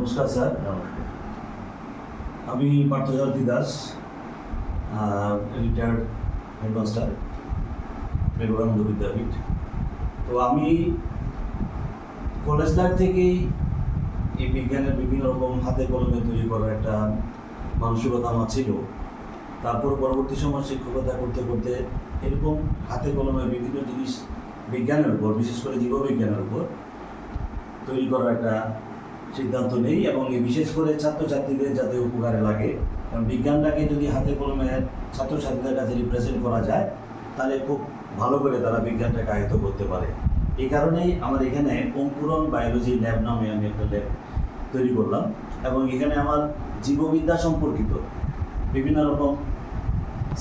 নমস্কার স্যার, আমি Parthasarathi Das, retired headmaster, Vivekananda বিদ্যাপীঠ। তো আমি কলেজ লাইফ থেকেই এই বিজ্ঞানের বিভিন্ন রকম হাতে কলমে তৈরি করার একটা মানসিকতা আমার ছিল। তারপর পরবর্তী সময় শিক্ষকতা করতে করতে এরকম হাতে কলমে বিভিন্ন জিনিস বিজ্ঞানের উপর, বিশেষ করে জীববিজ্ঞানের উপর তৈরি করার একটা সিদ্ধান্ত নেই, এবং বিশেষ করে ছাত্রছাত্রীদের যাতে উপকারে লাগে। কারণ বিজ্ঞানটাকে যদি হাতে কলমে ছাত্রছাত্রীদের কাছে রিপ্রেজেন্ট করা যায়, তাহলে খুব ভালো করে তারা বিজ্ঞানটাকে আয়ত্ত করতে পারে। এই কারণেই আমার এখানে অঙ্কুরন বায়োলজি ল্যাব নামে আমি একটা ল্যাব তৈরি করলাম, এবং এখানে আমার জীববিদ্যা সম্পর্কিত বিভিন্ন রকম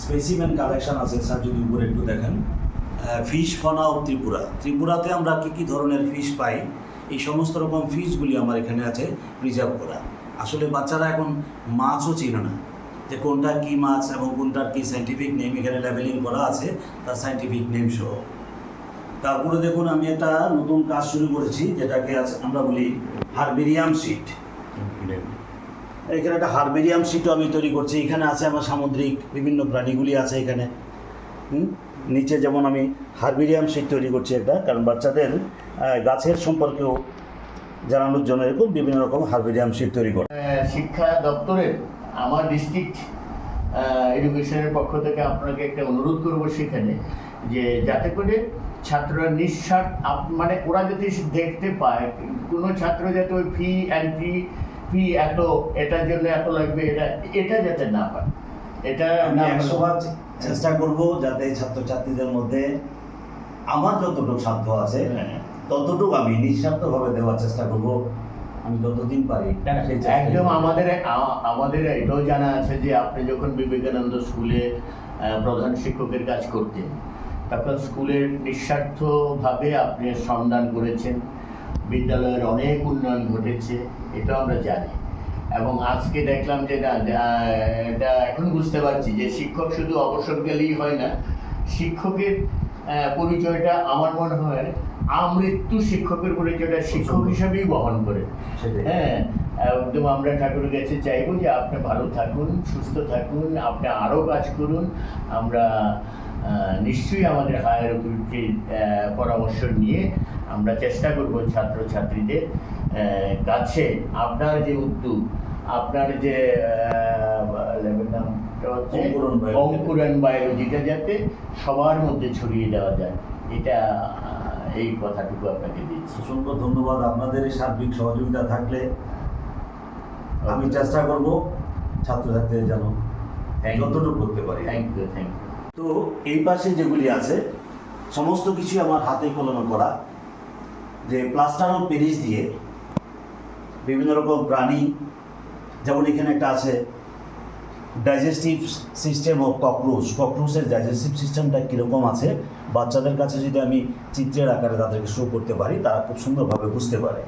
স্পেসিমেন কালেকশন আছে। স্যার যদি উপরে একটু দেখেন, ফিশ ফনা অফ ত্রিপুরাতে আমরা কী ধরনের ফিশ পাই, এই সমস্ত রকম ফিশগুলি আমার এখানে আছে প্রিজার্ভ করা। আসলে বাচ্চারা এখন মাছও চিনে না যে কোনটা কী মাছ এবং কোনটার কী সাইন্টিফিক নেম, এখানে লেবেলিং করা আছে তার সাইন্টিফিক নেম সহ। তারপরে দেখুন, আমি একটা নতুন কাজ শুরু করেছি, যেটাকে আমরা বলি হারবেরিয়াম শিট। এখানে একটা হারবেরিয়াম শিটও আমি তৈরি করছি। এখানে আছে আমার সামুদ্রিক বিভিন্ন প্রাণীগুলি আছে এখানে। নিচে যেমন আমি হারবেরিয়াম শিট তৈরি করছি একটা, কারণ বাচ্চাদের গাছের সম্পর্কেও জানানোর জন্য এরকম বিভিন্ন রকম হারবেরিয়াম শিট তৈরি করে। শিক্ষা দপ্তরের আমার ডিস্ট্রিক্ট এডুকেশনের পক্ষ থেকে আপনাকে একটা অনুরোধ করবো সেখানে, যে যাতে করে ছাত্ররা নিঃস্বার্থ, মানে ওরা যাতে দেখতে পায়, কোনো ছাত্র যাতে ওই ফি এত, এটার জন্য এত লাগবে, এটা যাতে না পায়। এটা আমি 100বার চেষ্টা করব যাতে ছাত্রছাত্রীদের মধ্যে আমার যতটুকু সাধ্য আছে ততটুকু আমি নিঃস্বার্থভাবে দেওয়ার চেষ্টা করব, আমি যতদিন পারি। একদম আমাদের এটাও জানা আছে যে আপনি যখন বিবেকানন্দ স্কুলে প্রধান শিক্ষকের কাজ করতেন, তখন স্কুলের নিঃস্বার্থভাবে আপনি শ্রমদান করেছেন, বিদ্যালয়ের অনেক উন্নয়ন ঘটেছে, এটা আমরা জানি। এবং আজকে দেখলাম যে এটা এখন বুঝতে পারছি যে শিক্ষক শুধু অবসর গেলেই হয় না, শিক্ষকের পরিচয়টা আমার মনে হয় আমৃত্যু শিক্ষকের পরিচয়টা শিক্ষক হিসাবেই বহন করে। হ্যাঁ, একদম আমরা ঠাকুরের কাছে চাইবো যে আপনি ভালো থাকুন, সুস্থ থাকুন, আপনি আরও কাজ করুন। আমরা নিশ্চয়ই আমাদের হায়ার অথরিটির পরামর্শ নিয়ে আমরা চেষ্টা করব ছাত্রছাত্রীদের কাছে আপনার যে উদ্যোগ, আপনার যে ল্যাবের নামটা হচ্ছে অঙ্কুরন বায়োলজিটা যাতে সবার মধ্যে ছড়িয়ে দেওয়া যায়, এটা এই কথাটুকু আপনাকে দিচ্ছি। অসংখ্য ধন্যবাদ। আপনাদের এই সার্বিক সহযোগিতা থাকলে আমি চেষ্টা করব ছাত্রছাত্রীদের যেন যতটুকু করতে পারি। Thank you. তো এই পাশে যেগুলি আছে সমস্ত কিছু আমার হাতে কলমে করা, যে প্লাস্টার অফ প্যারিস দিয়ে বিভিন্ন রকম প্রাণী, যেমন এখানে একটা আছে ডাইজেস্টিভ সিস্টেম অফ ককরোচের ডাইজেস্টিভ সিস্টেমটা কীরকম আছে, বাচ্চাদের কাছে যদি আমি চিত্রের আকারে তাদেরকে শো করতে পারি, তারা খুব সুন্দরভাবে বুঝতে পারে।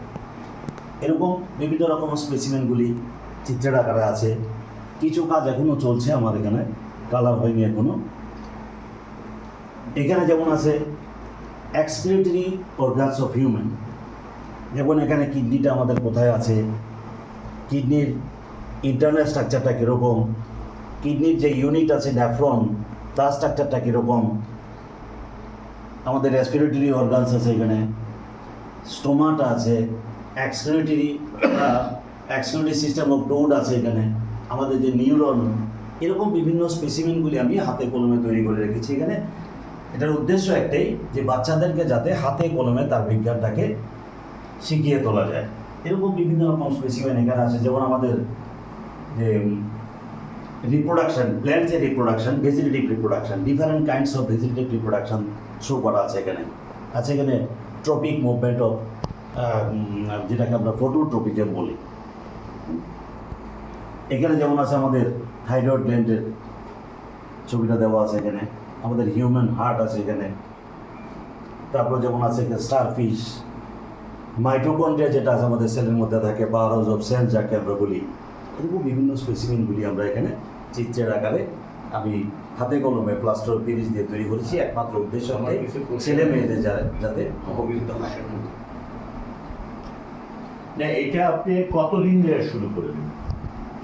এরকম বিভিন্ন রকম স্পেসিমেনগুলি চিত্রের আকারে আছে। কিছু কাজ এখনও চলছে আমার এখানে, কালার হয়নি এখনও। এখানে যেমন আছে এক্সক্রিটরি অর্গানস অফ হিউম্যান, যেমন এখানে কিডনিটা আমাদের কোথায় আছে, কিডনির ইন্টারনাল স্ট্রাকচারটা কীরকম, কিডনির যে ইউনিট আছে নেফ্রন, তার স্ট্রাকচারটা কীরকম, আমাদের রেসপিরেটরি অর্গানস আছে এখানে, স্টোমাটা আছে, এক্সক্রিটরি সিস্টেম অফ টোড আছে এখানে, আমাদের যে নিউরন, এরকম বিভিন্ন স্পেসিমেনগুলি আমি হাতে কলমে তৈরি করে রেখেছি এখানে। এটার উদ্দেশ্য একটাই, যে বাচ্চাদেরকে যাতে হাতে কলমে তার বিজ্ঞানটাকে শিখিয়ে তোলা যায়। এরকম বিভিন্ন রকম স্পেসিমেন এখানে আছে, যেমন আমাদের যে রিপ্রোডাকশন, প্ল্যান্টসের reproduction, vegetative reproduction, different kinds of vegetative reproduction show করা আছে এখানে। আছে এখানে ট্রপিক মুভমেন্ট অফ, যেটাকে আমরা ফটোট্রপিজম বলি। এখানে যেমন আছে আমাদের থাইরয়েড গ্ল্যান্ডের ছবিটা দেওয়া আছে এখানে, আমাদের হিউম্যান হার্ট আছে এখানে। তারপর যেমন আছে স্টারফিশ, মাইটোকন্ড্রিয়া যেটা আছে আমাদের সেলের মধ্যে থাকে, পাওয়ার হাউস অফ সেল যাকে আমরা বলি। এরকম বিভিন্ন স্পেসিমেনগুলি আমরা এখানে চিত্রের আকারে আমি হাতে কলমে প্লাস্টার অফ প্যারিস দিয়ে তৈরি করেছি। একমাত্র উদ্দেশ্য আমাদের ছেলে মেয়েদের যাতে উপকৃত হয়। না এটা আপনি কতদিন ধরে শুরু করলেন?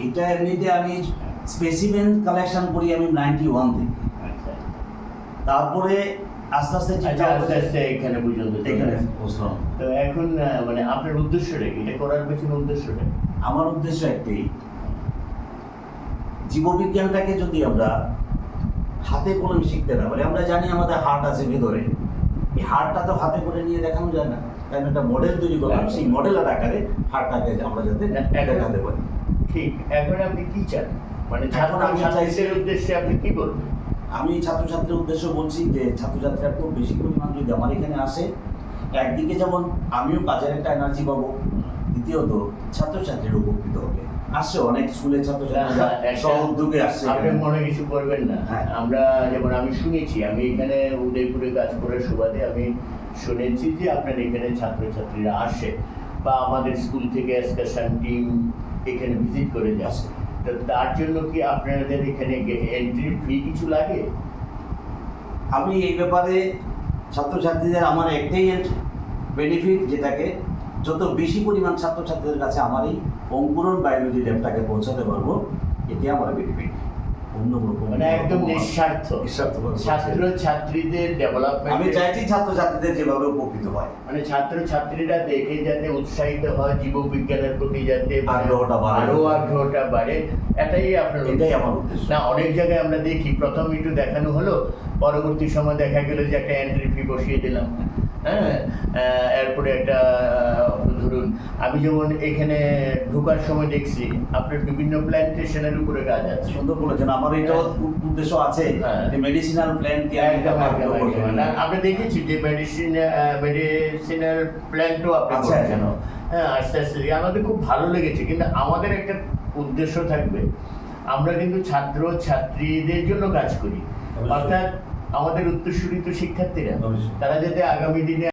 এটা এমনিতে আমি স্পেসিমেন কালেকশন করি আমি 91 থেকে। আচ্ছা তারপরে আস্তে আস্তে আচ্ছা, আস্তে আস্তে এখানে পর্যন্ত চলে এখানে আসছে। বসলাম। তো এখন মানে আপনার উদ্দেশ্যটা কি? এটা করার পেছনে উদ্দেশ্যটা কি? আমার উদ্দেশ্য একটাই, জীববিজ্ঞানটাকে যদি আমরা হাতে কলমে শিখতে না পারি, আমরা জানি আমাদের হার্ট আছে ভেতরে, এই হার্টটা তো হাতে করে নিয়ে দেখানো যায় না, তাই একটা মডেল তৈরি করলাম, সেই মডেলের আকারে হার্টটাকে আমরা যাতে দেখাতে পারি। ঠিক, এখন আপনি কি চান? মানে এখন আমি ছাত্রছাত্রীদের উদ্দেশ্যে আপনি কি বলবেন? আমি ছাত্রছাত্রীর উদ্দেশ্য বলছি যে ছাত্রছাত্রীরা খুব বেশি পরিমাণ যদি আমার এখানে আসে, একদিকে যেমন আমিও কাজের একটা এনার্জি পাবো, দ্বিতীয়ত ছাত্রছাত্রীরা উপকৃত হবে। আসছে অনেক স্কুলের ছাত্রছাত্রীরা স্ব উদ্যোগে আসছে। আপনি মনে কিছু করবেন না। হ্যাঁ। আমরা যেমন আমি শুনেছি, আমি এখানে উদয়পুরে কাজ করার সুবাদে আমি শুনেছি যে আপনার এখানে ছাত্রছাত্রীরা আসে বা আমাদের স্কুল থেকে এক্সকারশন টিম এখানে ভিজিট করে যাচ্ছে। তো তার জন্য কি আপনাদের এখানে এন্ট্রি ফি কিছু লাগে? আমি এই ব্যাপারে ছাত্রছাত্রীদের আমার একটাই বেনিফিট, যেটাকে যত বেশি পরিমাণ ছাত্রছাত্রীদের কাছে আমার এই অঙ্কুরন বায়োলজি ল্যাবটাকে পৌঁছাতে পারবো, এটি আমার বেনিফিট। অন্য কোনো মানে একদম নিঃস্বার্থ নিঃস্বার্থভাবে ছাত্র ছাত্রীদের ডেভেলপমেন্ট। আমি চাইছি ছাত্রছাত্রীদের যেভাবে উপকৃত হয়, মানে ছাত্র ছাত্রীরা দেখে যাতে উৎসাহিত হয়, জীববিজ্ঞানের প্রতি যাতে আগ্রহটা বাড়ে। আরো আগ্রহটা বাড়ে, এটাই আপনার এটাই আমার উদ্দেশ্য। না, অনেক জায়গায় আমরা দেখি প্রথম একটু দেখানো হলো, পরবর্তী সময় দেখা গেল যে একটা এন্ট্রি ফি বসিয়ে দিলাম। হ্যাঁ, এরপরে একটা ধরুন আমি যেমন এখানে ঢোকার সময় দেখছি আপনার বিভিন্ন প্ল্যান্টেশনের উপরে কাজ আছে। সুন্দর বলেছেন, আমার এটাও উদ্দেশ্য আছে হ্যাঁ। যে মেডিসিনাল প্ল্যান্ট দিয়ে আমি একদম একটা একদম ভালো একদম। করবো। না, আমরা দেখেছি যে মেডিসিনাল প্ল্যান্টও আপনি আচ্ছা, করছেন। কেন? হ্যাঁ, আস্তে আস্তে আমাদের খুব ভালো লেগেছে, কিন্তু আমাদের একটা উদ্দেশ্য থাকবে, আমরা কিন্তু ছাত্র ছাত্রীদের জন্য কাজ করি, অবশ্যই। অর্থাৎ আমাদের উত্তরসূরি তো শিক্ষার্থীরা, অবশ্যই। তারা যাতে আগামী দিনে